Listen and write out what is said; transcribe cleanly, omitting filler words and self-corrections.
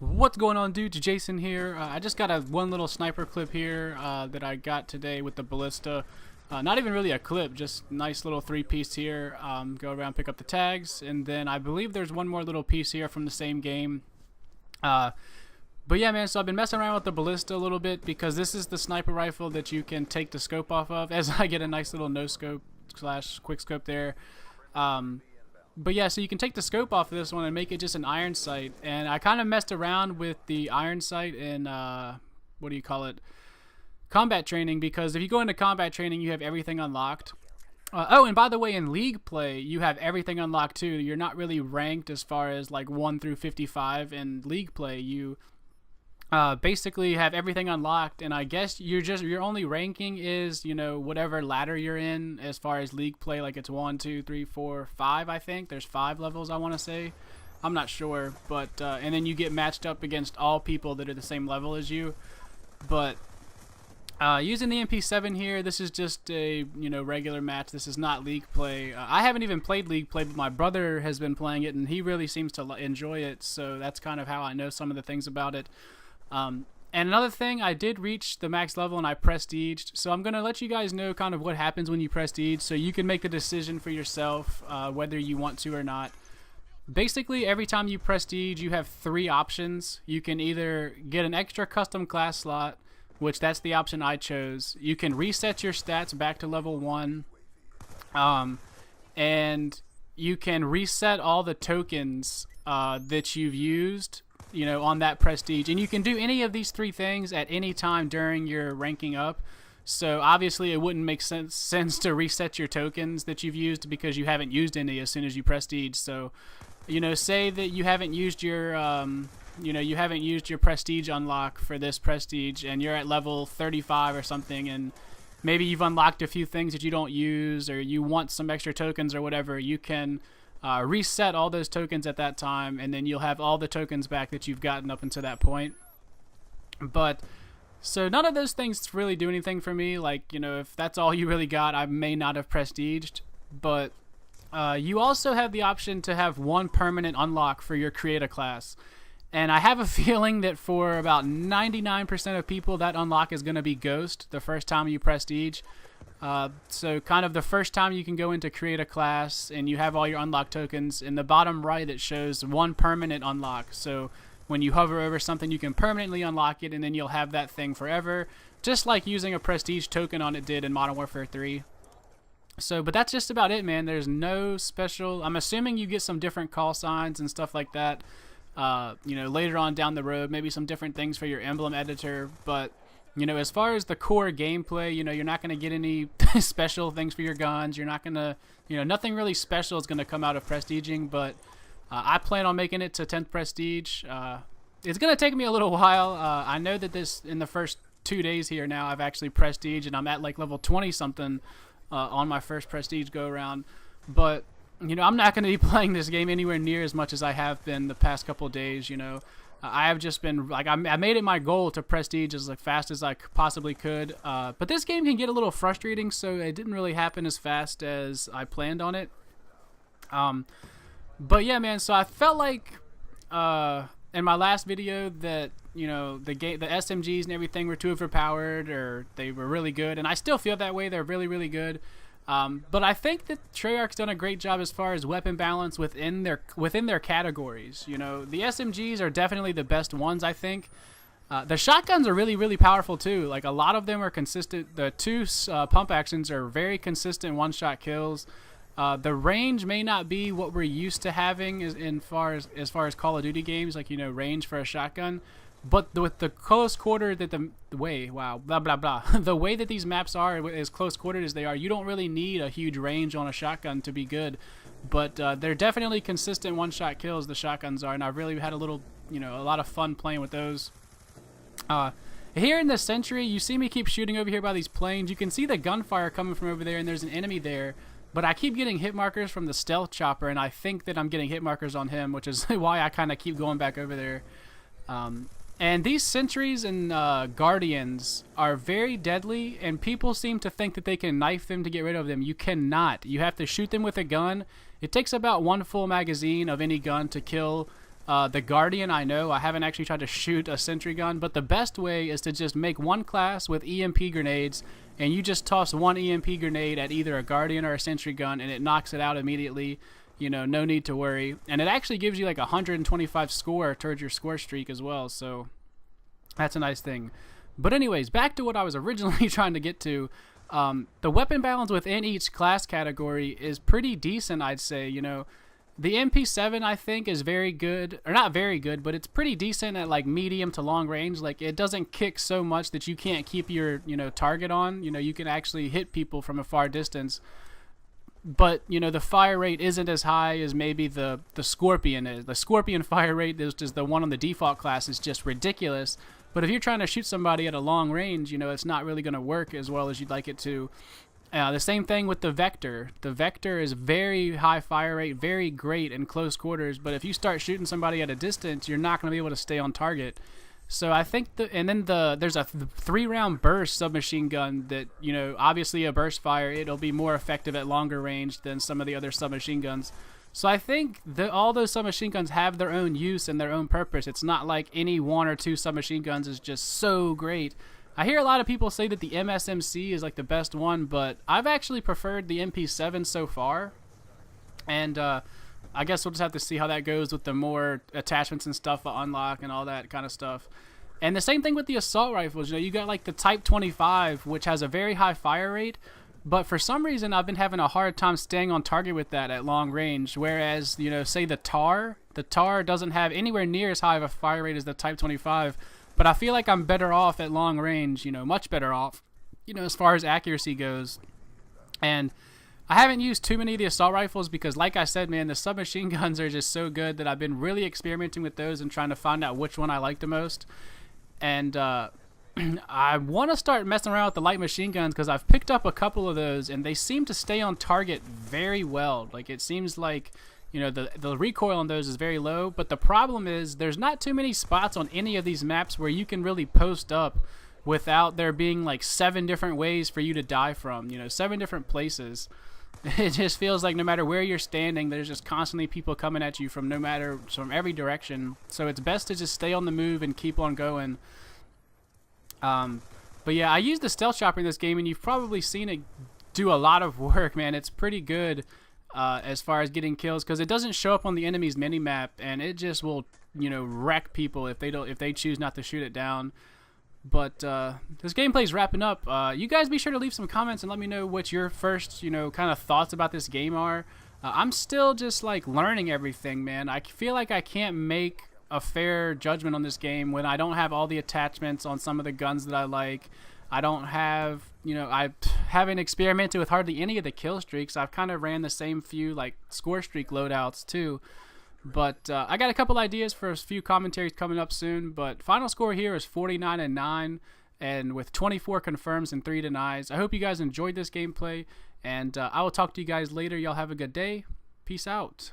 What's going on, dudes? Jason here. I just got one little sniper clip here that I got today with the ballista. Not even really a clip, just nice little three-piece here. Go around, pick up the tags, and then I believe there's one more little piece here from the same game. But yeah, man, so I've been messing around with the ballista a little bit because this is the sniper rifle that you can take the scope off of, as I get a nice little no-scope / quick scope there. But yeah, so you can take the scope off of this one and make it just an iron sight. And I kind of messed around with the iron sight in, what do you call it, combat training, because if you go into combat training, you have everything unlocked. Oh, and by the way, in League play, you have everything unlocked too. You're not really ranked as far as like 1 through 55 in League play. You basically have everything unlocked, and I guess your only ranking is, you know, whatever ladder you're in as far as League play. Like it's 1, 2, 3, 4, 5. I think there's 5 levels, I want to say. I'm not sure, but and then you get matched up against all people that are the same level as you. But using the MP7 here, this is just a, you know, regular match. This is not League play. I haven't even played League play, but my brother has been playing it, and he really seems to enjoy it. So that's kind of how I know some of the things about it. And another thing, I did reach the max level and I prestiged, so I'm going to let you guys know kind of what happens when you prestige, so you can make the decision for yourself whether you want to or not. Basically, every time you prestige, you have 3 options. You can either get an extra custom class slot, which that's the option I chose. You can reset your stats back to level 1, and you can reset all the tokens that you've used, you know, on that prestige, and you can do any of these 3 things at any time during your ranking up. So obviously it wouldn't make sense to reset your tokens that you've used because you haven't used any as soon as you prestige. So, you know, say that you haven't used your you haven't used your prestige unlock for this prestige, and you're at level 35 or something, and maybe you've unlocked a few things that you don't use, or you want some extra tokens or whatever. You can reset all those tokens at that time, and then you'll have all the tokens back that you've gotten up until that point. But so none of those things really do anything for me. Like, you know, if that's all you really got, I may not have prestiged. But you also have the option to have 1 permanent unlock for your create a class, and I have a feeling that for about 99% of people, that unlock is going to be Ghost the first time you prestige. So kind of the first time you can go into create a class and you have all your unlock tokens, in the bottom right it shows 1 permanent unlock. So when you hover over something, you can permanently unlock it, and then you'll have that thing forever, just like using a prestige token on it did in Modern Warfare 3. So, but that's just about it, man. There's no special. I'm assuming you get some different call signs and stuff like that, you know, later on down the road, maybe some different things for your emblem editor. But you know, as far as the core gameplay, you know, you're not going to get any special things for your guns. You're not going to, you know, nothing really special is going to come out of prestiging, but I plan on making it to 10th prestige. It's going to take me a little while. I know that this, in the first 2 days here now, I've actually prestiged, and I'm at like level 20-something on my first prestige go-around. But, you know, I'm not going to be playing this game anywhere near as much as I have been the past couple of days, you know. I have just been, like, I made it my goal to prestige as like, fast as I possibly could. But this game can get a little frustrating, so it didn't really happen as fast as I planned on it. But yeah, man, so I felt like in my last video that, you know, the SMGs and everything were too overpowered, or they were really good, and I still feel that way. They're really, really good. But I think that Treyarch's done a great job as far as weapon balance within their categories. You know, the SMGs are definitely the best ones, I think. The shotguns are really, really powerful too. Like, a lot of them are consistent. The 2 pump actions are very consistent one-shot kills. The range may not be what we're used to having as far as Call of Duty games, like, you know, range for a shotgun. But with the close quarter that the way that these maps are, as close quartered as they are, you don't really need a huge range on a shotgun to be good. But they're definitely consistent one-shot kills, the shotguns are, and I've really had a lot of fun playing with those. Here in the Sentry, you see me keep shooting over here by these planes. You can see the gunfire coming from over there, and there's an enemy there. But I keep getting hit markers from the stealth chopper, and I think that I'm getting hit markers on him, which is why I kind of keep going back over there. And these sentries and guardians are very deadly, and people seem to think that they can knife them to get rid of them. You cannot. You have to shoot them with a gun. It takes about 1 full magazine of any gun to kill The Guardian, I know. I haven't actually tried to shoot a sentry gun, but the best way is to just make one class with EMP grenades, and you just toss one EMP grenade at either a Guardian or a sentry gun, and it knocks it out immediately. You know, no need to worry. And it actually gives you like 125 score towards your score streak as well, so that's a nice thing. But anyways, back to what I was originally trying to get to. The weapon balance within each class category is pretty decent, I'd say. You know, the MP7 I think is very good, or not very good, but it's pretty decent at like medium to long range. Like it doesn't kick so much that you can't keep your, you know, target on. You know, you can actually hit people from a far distance. But, you know, the fire rate isn't as high as maybe the Scorpion is. The Scorpion fire rate is just the one on the default class is just ridiculous. But if you're trying to shoot somebody at a long range, you know, it's not really going to work as well as you'd like it to. The same thing with the Vector. The Vector is very high fire rate, very great in close quarters, but if you start shooting somebody at a distance, you're not going to be able to stay on target. So I think there's a 3-round burst submachine gun that, you know, obviously a burst fire, it'll be more effective at longer range than some of the other submachine guns. So I think all those submachine guns have their own use and their own purpose. It's not like any one or two submachine guns is just so great. I hear a lot of people say that the MSMC is like the best one, but I've actually preferred the MP7 so far. And I guess we'll just have to see how that goes with the more attachments and stuff I unlock and all that kind of stuff. And the same thing with the assault rifles. You know, you got like the Type 25, which has a very high fire rate, but for some reason I've been having a hard time staying on target with that at long range. Whereas, you know, say the TAR doesn't have anywhere near as high of a fire rate as the Type 25. But I feel like I'm better off at long range, you know, much better off, you know, as far as accuracy goes. And I haven't used too many of the assault rifles because, like I said, man, the submachine guns are just so good that I've been really experimenting with those and trying to find out which one I like the most. And I want to start messing around with the light machine guns because I've picked up a couple of those and they seem to stay on target very well. Like, it seems like, you know, the recoil on those is very low, but the problem is there's not too many spots on any of these maps where you can really post up without there being like 7 different ways for you to die from, you know, 7 different places. It just feels like no matter where you're standing, there's just constantly people coming at you from every direction. So it's best to just stay on the move and keep on going. But yeah, I used the stealth chopper in this game, and you've probably seen it do a lot of work, man. It's pretty good. As far as getting kills, because it doesn't show up on the enemy's minimap, and it just will, you know, wreck people if they choose not to shoot it down. But this gameplay's wrapping up. You guys be sure to leave some comments and let me know what your first, you know, kind of thoughts about this game are. I'm still just like learning everything, man. I feel like I can't make a fair judgment on this game when I don't have all the attachments on some of the guns that I like. I don't have, you know, I haven't experimented with hardly any of the kill streaks. I've kind of ran the same few, like, score streak loadouts, too. But I got a couple ideas for a few commentaries coming up soon. But final score here is 49-9, and with 24 confirms and 3 denies. I hope you guys enjoyed this gameplay, and I will talk to you guys later. Y'all have a good day. Peace out.